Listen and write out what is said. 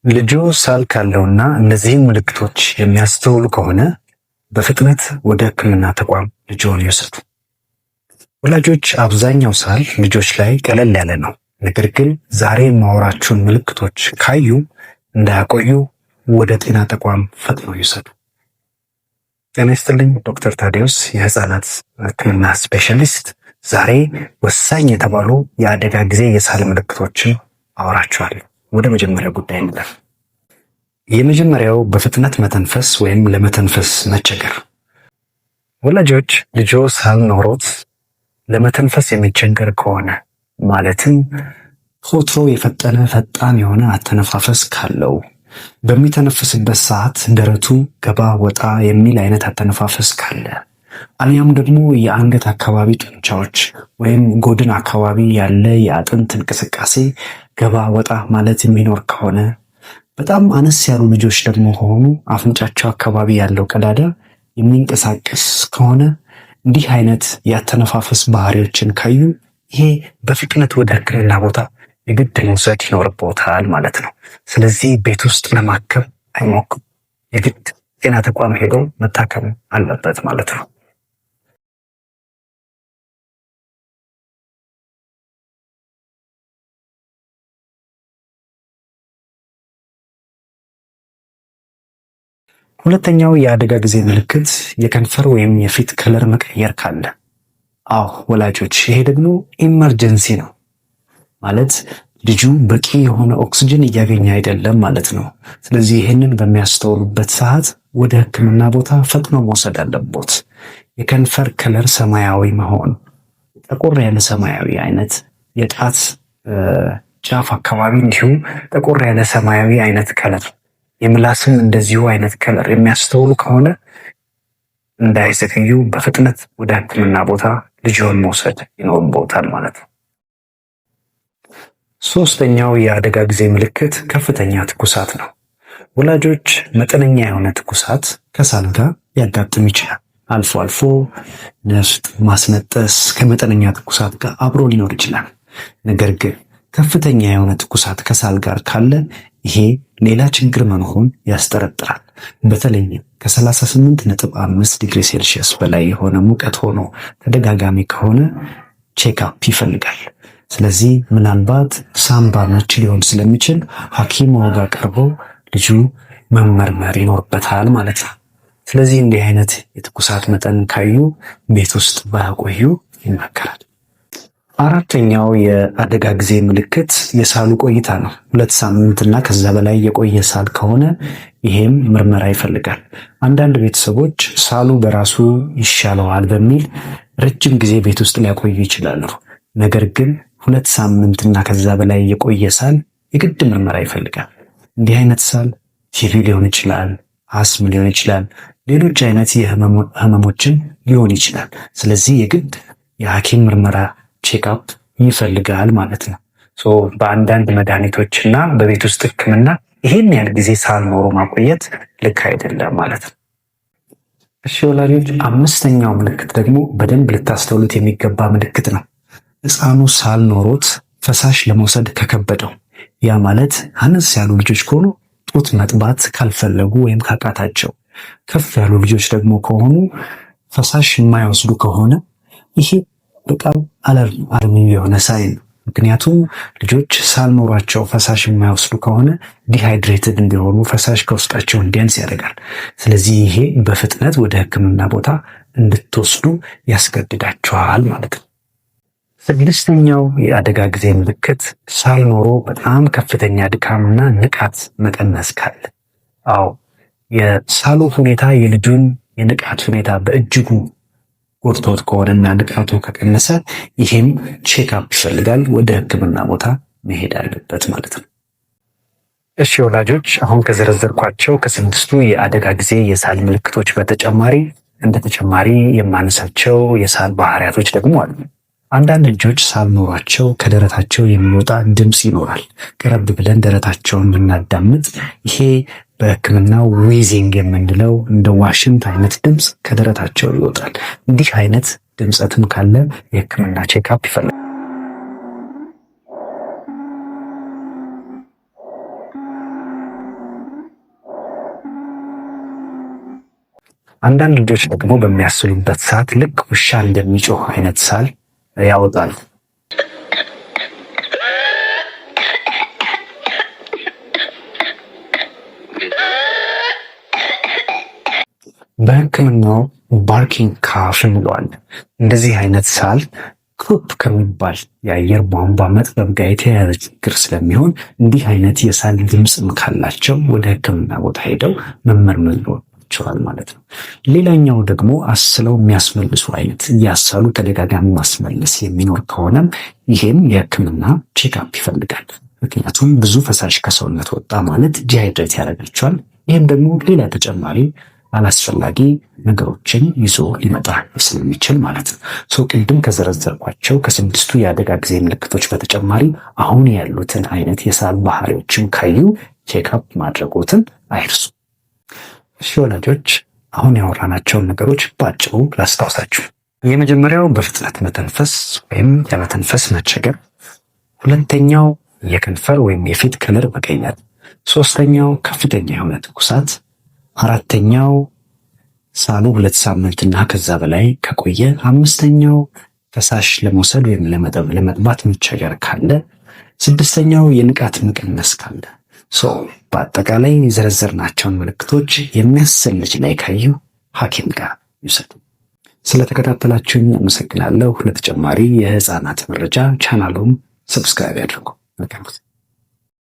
ልጆ ሳል ካለውና እነዚህን ምልክቶች የሚያስተውሉ ከሆነ በፍጥነት ወደ ሕክምና ተቋም ልጆን ይወስዱ። ወላጆች አብዛኛው ሳል ልጆች ላይ ቀለል ያለ ነው። ነገር ግን ዛሬ የማወራችሁን ምልክቶች ካዩ እንዳያቆዩ ወደ ጤና ተቋም ፈጥነው ይወስዱ። ጤና ይስጥልኝ፣ ዶክተር ታዲዮስ የህፃናት ሕክምና ስፔሻሊስት። ዛሬ ወሳኝ የተባሉ የአደጋ ጊዜ የሳል ምልክቶችን አወራችኋለሁ። ወደ መጀመሪያው ጉዳይ እንለፍ። የመጀመሪያው በፍጥነት መተንፈስ ወይም ለመተንፈስ መቸገር። ወላጆች ልጆ ሳል ኖሮት ለመተንፈስ የሚቸገር ከሆነ ማለትም ሆትሮ የፈጠነ ፈጣን የሆነ አተነፋፈስ ካለው፣ በሚተነፍስበት ሰዓት ደረቱ ገባ ወጣ የሚል አይነት አተነፋፈስ ካለ፣ አሊያም ደግሞ የአንገት አካባቢ ጡንቻዎች ወይም ጎድን አካባቢ ያለ የአጥንት እንቅስቃሴ ገባ ወጣ ማለት የሚኖር ከሆነ፣ በጣም አነስ ያሉ ልጆች ደግሞ ከሆኑ አፍንጫቸው አካባቢ ያለው ቀዳዳ የሚንቀሳቀስ ከሆነ፣ እንዲህ አይነት የአተነፋፈስ ባህሪዎችን ካዩ ይሄ በፍጥነት ወደ ሕክምና ቦታ የግድ መውሰድ ይኖርቦታል ማለት ነው። ስለዚህ ቤት ውስጥ ለማከም አይሞክሩ፣ የግድ ጤና ተቋም ሄዶ መታከም አለበት ማለት ነው። ሁለተኛው የአደጋ ጊዜ ምልክት የከንፈር ወይም የፊት ከለር መቀየር ካለ። አዎ ወላጆች፣ ይሄ ደግሞ ኢመርጀንሲ ነው ማለት ልጁ በቂ የሆነ ኦክስጅን እያገኘ አይደለም ማለት ነው። ስለዚህ ይህንን በሚያስተውሉበት ሰዓት ወደ ሕክምና ቦታ ፈጥኖ መውሰድ አለቦት። የከንፈር ከለር ሰማያዊ መሆን፣ ጠቆር ያለ ሰማያዊ አይነት፣ የጣት ጫፍ አካባቢ እንዲሁም ጠቆር ያለ ሰማያዊ አይነት ከለር፣ የምላስም እንደዚሁ አይነት ከለር የሚያስተውሉ ከሆነ እንዳይዘገዩ በፍጥነት ወደ ሕክምና ቦታ ልጅውን መውሰድ ይኖርቦታል ማለት ነው። ሶስተኛው የአደጋ ጊዜ ምልክት ከፍተኛ ትኩሳት ነው። ወላጆች መጠነኛ የሆነ ትኩሳት ከሳል ጋር ሊያጋጥም ይችላል። አልፎ አልፎ ነፍጥ ማስነጠስ ከመጠነኛ ትኩሳት ጋር አብሮ ሊኖር ይችላል። ነገር ግን ከፍተኛ የሆነ ትኩሳት ከሳል ጋር ካለ ይሄ ሌላ ችግር መሆኑን ያስጠረጥራል። በተለይም ከ38.5 ዲግሪ ሴልሺየስ በላይ የሆነ ሙቀት ሆኖ ተደጋጋሚ ከሆነ ቼክአፕ ይፈልጋል። ስለዚህ ምናልባት ሳምባ ምች ሊሆን ስለሚችል ሐኪም ጋር ቀርበው ልጁ መመርመር ይኖርበታል ማለት ነው። ስለዚህ እንዲህ አይነት የትኩሳት መጠን ካዩ ቤት ውስጥ ባያቆዩ ይመከራል። አራተኛው የአደጋ ጊዜ ምልክት የሳሉ ቆይታ ነው። 2 ሳምንት እና ከዛ በላይ የቆየ ሳል ከሆነ ይሄም ምርመራ ይፈልጋል። አንዳንድ ቤተሰቦች ሳሉ በራሱ ይሻለዋል በሚል ረጅም ጊዜ ቤት ውስጥ ሊያቆዩ ይችላሉ። ነገር ግን 2 ሳምንት እና ከዛ በላይ የቆየ ሳል የግድ ምርመራ ይፈልጋል። እንዲህ አይነት ሳል ቲቪ ሊሆን ይችላል፣ አስም ሊሆን ይችላል፣ ሌሎች አይነት የህመሞችን ሊሆን ይችላል። ስለዚህ የግድ የሐኪም ምርመራ ቼክአፕ ይፈልጋል ማለት ነው። በአንዳንድ መድኃኒቶች እና በቤት ውስጥ ሕክምና ይሄን ያህል ጊዜ ሳል ኖሮ ማቆየት ልክ አይደለም ማለት ነው። እሺ ወላጆች፣ አምስተኛው ምልክት ደግሞ በደንብ ልታስተውሉት የሚገባ ምልክት ነው። ሕፃኑ ሳል ኖሮት ፈሳሽ ለመውሰድ ከከበደው፣ ያ ማለት አነስ ያሉ ልጆች ከሆኑ ጡት መጥባት ካልፈለጉ ወይም ካቃታቸው፣ ከፍ ያሉ ልጆች ደግሞ ከሆኑ ፈሳሽ የማይወስዱ ከሆነ ይሄ በጣም አlarሚ የሆነ ሳይን ነው። ምክንያቱም ልጆች ሳል ኖሯቸው ፈሳሽ የማይወስዱ ከሆነ ዲሃይድሬትድ እንዲሆኑ፣ ፈሳሽ ከውስጣቸው እንዲያንስ ያደርጋል። ስለዚህ ይሄ በፍጥነት ወደ ሕክምና ቦታ እንድትወስዱ ያስገድዳቸዋል ማለት ነው። ስድስተኛው የአደጋ ጊዜ ምልክት ሳል ኖሮ በጣም ከፍተኛ ድካምና ንቃት መቀነስ ካለ። አዎ የሳሉ ሁኔታ የልጁን የንቃት ሁኔታ በእጅጉ ጎድቶት ከሆነና ንቃቱ ከቀነሰ ይሄም ቼክአፕ ይፈልጋል። ወደ ሕክምና ቦታ መሄድ አለበት ማለት ነው። እሺ ወላጆች፣ አሁን ከዘረዘርኳቸው ከስድስቱ የአደጋ ጊዜ የሳል ምልክቶች በተጨማሪ እንደ ተጨማሪ የማነሳቸው የሳል ባህሪያቶች ደግሞ አሉ። አንዳንድ ልጆች ሳል ኖሯቸው ከደረታቸው የሚወጣ ድምፅ ይኖራል። ቀረብ ብለን ደረታቸውን ብናዳምጥ ይሄ በሕክምና ዊዚንግ የምንለው እንደ ዋሽንት አይነት ድምፅ ከደረታቸው ይወጣል። እንዲህ አይነት ድምፀትም ካለ የሕክምና ቼክአፕ ይፈልጋል። አንዳንድ ልጆች ደግሞ በሚያስሉበት ሰዓት ልክ ውሻ እንደሚጮህ አይነት ሳል ያወጣሉ። በሕክምናው ባርኪንግ ካፍ እንለዋለን። እንደዚህ አይነት ሳል ክሩፕ ከሚባል የአየር ቧንቧ መጥበብ ጋር የተያያዘ ችግር ስለሚሆን እንዲህ አይነት የሳል ድምፅም ካላቸው ወደ ሕክምና ቦታ ሄደው መመርመር ይኖርባቸዋል ማለት ነው። ሌላኛው ደግሞ አስለው የሚያስመልሱ አይነት እያሳሉ ተደጋጋሚ ማስመለስ የሚኖር ከሆነም ይሄም የሕክምና ቼክአፕ ይፈልጋል። ምክንያቱም ብዙ ፈሳሽ ከሰውነት ወጣ ማለት ዲሃይድሬት ያደርጋቸዋል። ይህም ደግሞ ሌላ ተጨማሪ አላስፈላጊ ነገሮችን ይዞ ሊመጣ ስለሚችል ማለት ነው። ቅድም ከዘረዘርኳቸው ከስድስቱ የአደጋ ጊዜ ምልክቶች በተጨማሪ አሁን ያሉትን አይነት የሳል ባህሪዎችን ካዩ ቼክአፕ ማድረጎትን አይርሱ። እሺ ወላጆች፣ አሁን ያወራናቸውን ነገሮች በአጭሩ ላስታውሳችሁ። የመጀመሪያው በፍጥነት መተንፈስ ወይም የመተንፈስ መቸገር፣ ሁለተኛው የከንፈር ወይም የፊት ከለር መቀየር፣ ሶስተኛው ከፍተኛ የሆነ ትኩሳት፣ አራተኛው ሳሉ 2 ሳምንት እና ከዛ በላይ ከቆየ፣ አምስተኛው ፈሳሽ ለመውሰድ ወይም ለመጥባት መቸገር ካለ፣ ስድስተኛው የንቃት መቀነስ ካለ። በአጠቃላይ የዘረዘርናቸውን ምልክቶች የሚያሰልች ላይ ካዩ ሐኪም ጋር ይውሰዱ። ስለተከታተላችሁኝ አመሰግናለሁ። ለተጨማሪ የህፃናት መረጃ ቻናሉን ሰብስክራይብ ያድርጉ። መልካም ጊዜ።